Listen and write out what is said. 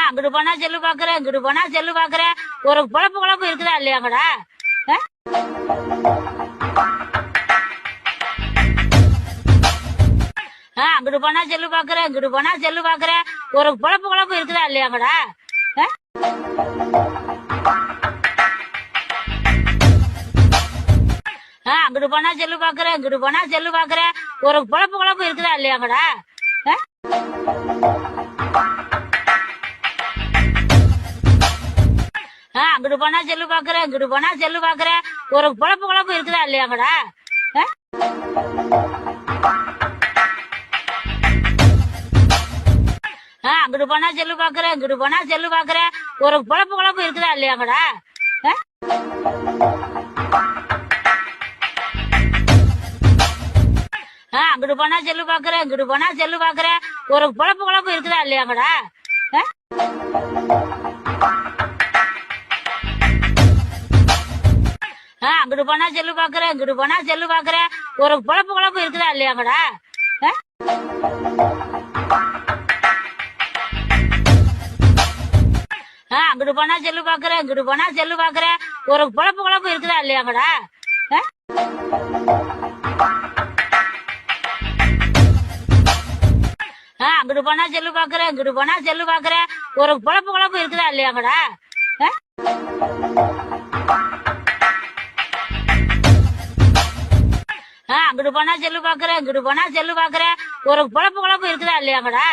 அங்கிட்டு போனா செல்லு பாக்குறேன், இங்கிட்டு போனா செல்லு பாக்குறேன். ஒரு குழப்பு இருக்குதா இல்லையாங்கடா? அங்கிட்டு போனா செல்லு பாக்குறேன், இங்கிட்டு போனா செல்லு பாக்குறேன். ஒரு குழப்பு இருக்குதா இல்லையாங்கடா? அங்கிட்டு போனா செல்லு பாக்குறேன், இங்கிட்டு போனா செல்லு பாக்குறேன். ஒரு குழப்பு இருக்குதா இல்லையாங்கடா? அங்கிட்டு போனா செல்லு பாக்குறேன், இங்கிட்டு போனா செல்லு பாக்குறேன். ஒரு குழப்பு இருக்குதா இல்லையாங்கடா? அங்கிட்டு போனா செல்லு பாக்குறேன், இங்கிட்டு போனா செல்லு பாக்குறேன். ஒரு குழப்பு இருக்குதா இல்லையாங்கடா? அங்கிட்டு போனா செல்லு பாக்குறேன், இங்கிட்டு போனா செல்லு பாக்குறேன். ஒரு குழப்பு இருக்குதா இல்லையாங்கடா? அங்கிட்டு போனா செல்லு பாக்குறேன், இங்கிட்டு போனா செல்லு பாக்குறேன். ஒரு குழப்பு இருக்குதா இல்லையாங்கடா? அங்கிட்டு போனா செல்லு பாக்குறேன், இங்கிட்டு போனா செல்லு பாக்குறேன். ஒரு குழப்பு இருக்குதா இல்லையாங்கடா? அங்கிட்டு போனா செல்லு பாக்குறேன், இங்கிட்டு போனா செல்லு பாக்குறேன். ஒரு குழப்பு இருக்குதா இல்லையாங்கடா? அங்கிட்டு போனா செல்லு பாக்குறேன், இங்கிட்டு போனா செல்லு பாக்குறேன். ஒரு குழப்பு இருக்குதா இல்லையாங்கடா?